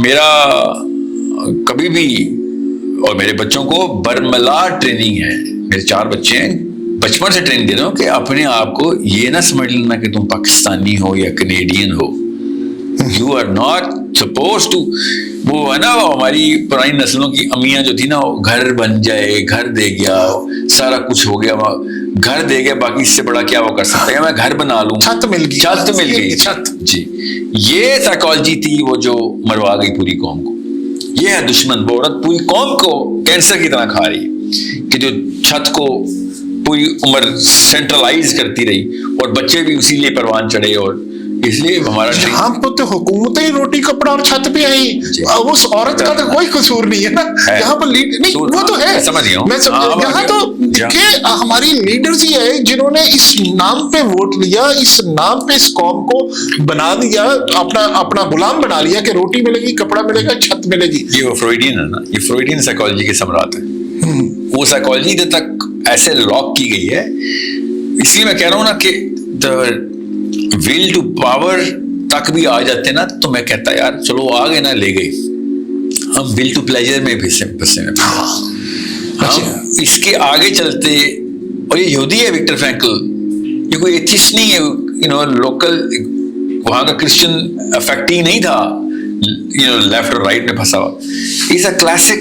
میرا کبھی بھی اور میرے بچوں کو برملا ٹریننگ ہے. میرے 4 بچے ہیں, بچپن سے ٹریننگ دے رہا ہوں کہ اپنے آپ کو یہ نہ سمجھ لینا کہ تم پاکستانی ہو یا کینیڈین ہو. You are not supposed to. وہ ہے نا ہماری پرانی نسلوں کی امیاں جو تھی نا, وہ گھر بن جائے, گھر دے گیا, سارا کچھ ہو گیا, گھر دے گیا, باقی اس سے بڑا کیا وہ کر سکتا ہے, میں گھر بنا لوں, چھت مل گئی. جی, یہ سائیکالوجی تھی وہ جو مروا گئی پوری قوم کو. یہ ہے دشمن. وہ عورت پوری قوم کو کینسر کی طرح کھا رہی ہے کہ جو چھت کو پوری عمر سینٹرلائز کرتی رہی, اور بچے بھی اسی لیے پروان چڑھے. اور اس لیے ہمارا یہاں پہ تو حکومتیں روٹی کپڑا اور چھت پہ آئی, اس عورت کا تو کوئی قصور نہیں ہے نا. یہاں پر نہیں, وہ تو ہے, میں یہاں تو دیکھیں ہماری لیڈرز ہی ہے جنہوں نے اس نام پہ ووٹ لیا, اس نام پہ اس قوم کو بنا دیا, اپنا غلام بنا لیا کہ روٹی ملے گی, کپڑا ملے گا, چھت ملے گی. یہ وہ فرویڈین ہے نا, یہ فرویڈین سائیکالوجی کے ثمرات ہیں. وہ سائیکالوجی جب تک ایسے لاک کی گئی ہے, اس لیے میں کہہ رہا ہوں نا کہ ول ٹو پاور تک بھی آ جاتے نا, تو میں کہتا یار چلو آ گئے نا, لے گئے. ہم ول ٹو پلیجر میں پھنسے میں ہم اس کے آگے چلتے. اور یہ یہودی ہے وکٹر فرینکل, یہ کوئی ایتھسٹ نہیں ہے, لوکل وہاں کا کرسچن افیکٹی نہیں تھا, لیفٹ اور رائٹ میں پھنسا ہوا. از اے کلاسک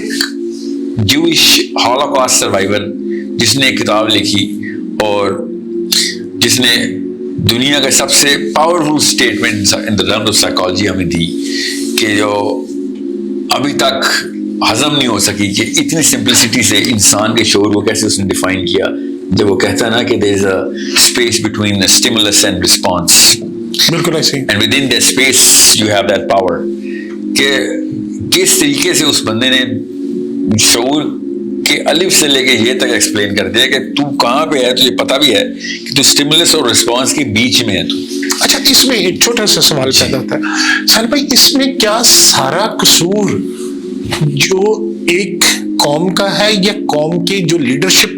جوش ہولوکاسٹ سروائیور جس نے ایک کتاب لکھی اور جس نے دنیا کا سب سے powerful statement in the terms of psychology ہمیں دی, کہ جو ابھی تک ہضم نہیں ہو سکی, کہ اتنی سمپلسٹی سے انسان کے شعور کو کیسے اس نے ڈیفائن کیا, جب وہ کہتا ہے نا کہ there is a space between the stimulus and response. بالکل ایسے ہی. And within that space you have that power. کہ کس طریقے سے اس بندے نے شعور کہ الف سے لے کے یہ تک ایکسپلین کر دیا کہ تو کہاں پہ ہے, تجھے پتا بھی ہے کہ تو اسٹیمولس اور رسپانس کے بیچ میں ہے تو. اچھا, اس میں ایک چھوٹا سا سوال پیدا ہوتا ہے سال بھائی, اس میں کیا سارا قصور جو ایک قوم کا ہے یا قوم کی جو لیڈرشپ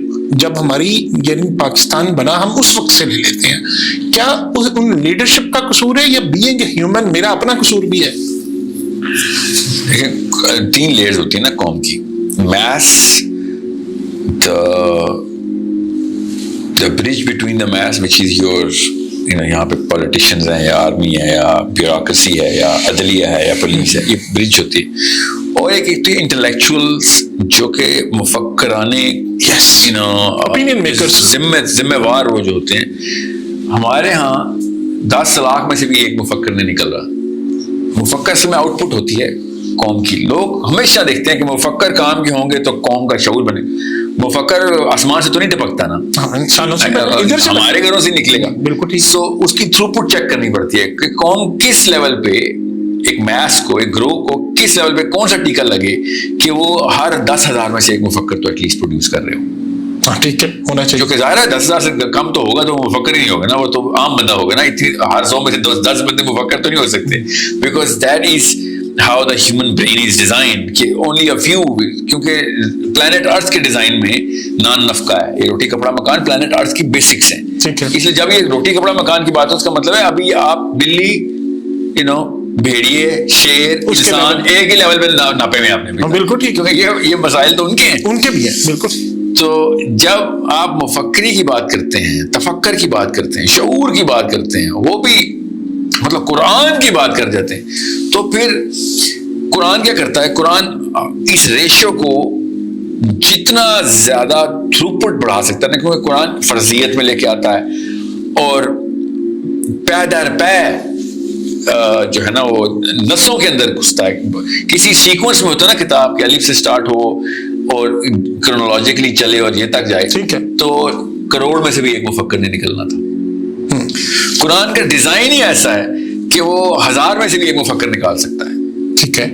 جب ہماری یعنی پاکستان بنا ہم اس وقت سے لے لیتے ہیں, کیا ان لیڈرشپ کا قصور ہے یا بینگ اے ہیومن میرا اپنا قصور بھی ہے؟ 3 لیئرز ہوتی ہیں نا قوم کی. Mass, the bridge between the mass which is your یہاں پہ پولیٹیشنز ہیں یا آرمی ہے یا بیوروکریسی ہے یا عدلیہ ہے یا پولیس ہے, یہ برج ہوتی ہے. اور ایک تو انٹلیکچوئلس جو کہ مفکرانے ذمہ وار وہ جو ہوتے ہیں. ہمارے ہاں 10 لاکھ میں سے بھی ایک مفکر نہیں نکل رہا. مفکر سے میں آؤٹ پٹ ہوتی ہے قوم کی. لوگ ہمیشہ دیکھتے ہیں کہ مفکر کام کے ہوں گے تو قوم کا شعور بنے. مفکر آسمان سے تو نہیں ٹپکتا نا, ہمارے گھروں سے نکلے گا. بالکل. سو اس کی تھرو پٹ چیک کرنی پڑتی ہے کہ قوم کس لیول پہ, ایک میس کو, ایک گروہ کو کس لیول پہ کون سا ٹیکا لگے کہ وہ ہر 10,000 میں سے ایک مفکر تو ایٹ لیسٹ پروڈیوس کر رہے ہو. ٹھیک ہے, ہونا چاہیے. کیونکہ ظاہر ہے 10,000 سے کم تو ہوگا تو وہ مفکر ہی نہیں ہوگا نا, وہ تو عام بندہ ہوگا نا. ہر 100 میں سے 10 بندے مفکر تو نہیں ہو سکتے, because that is how the human brain is designed, کہ only a few, کیونکہ پلانٹ ارتھ کے ڈیزائن میں نان نفقہ ہے. یہ روٹی کپڑا مکان پلانٹ ارتھ کی بیسکس ہیں. اس لیے جب یہ روٹی کپڑا مکان کی بات ہے اس کا مطلب ہے ابھی آپ بلی, بھیڑیے, شیر, انسان ایک ہی لیول پہ ناپے میں آپ نے. بالکل ٹھیک, کیونکہ یہ مسائل تو ان کے ہیں, ان کے بھی ہیں. بالکل. تو جب آپ مفکری کی بات کرتے ہیں, تفکر کی بات کرتے ہیں, شعور کی بات کرتے ہیں, وہ بھی مطلب قرآن کی بات کر جاتے ہیں, تو پھر قرآن کیا کرتا ہے؟ قرآن اس ریشو کو جتنا زیادہ تھروپٹ بڑھا سکتا ہے نا, کیونکہ قرآن فرضیت میں لے کے آتا ہے اور پے در پے جو ہے نا وہ نسوں کے اندر گھستا ہے. کسی سیکوینس میں ہوتا ہے نا کتاب کے, الف سے سٹارٹ ہو اور کرونالوجیکلی چلے اور یہ تک جائے. ٹھیک ہے, تو کروڑ میں سے بھی ایک مفکر نے نکلنا تھا. قرآن کا ڈیزائن ہی ایسا ہے کہ وہ 1000 میں سے بھی ایک مفکر نکال سکتا ہے. ٹھیک ہے,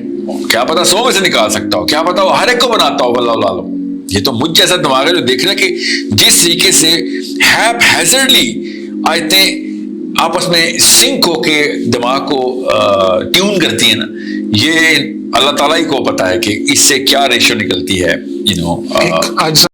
کیا پتا 100 میں سے نکال سکتا ہو, کیا پتا وہ ہر ایک کو بناتا ہو. واللہ عالم. یہ تو مجھ جیسا دماغ ہے جو دیکھ رہا ہے کہ جس طریقے سے ہیپ ہیزرڈلی آیتیں آپس میں سنک ہو کے دماغ کو ٹیون کرتی ہیں نا, یہ اللہ تعالیٰ ہی کو پتا ہے کہ اس سے کیا ریشو نکلتی ہے.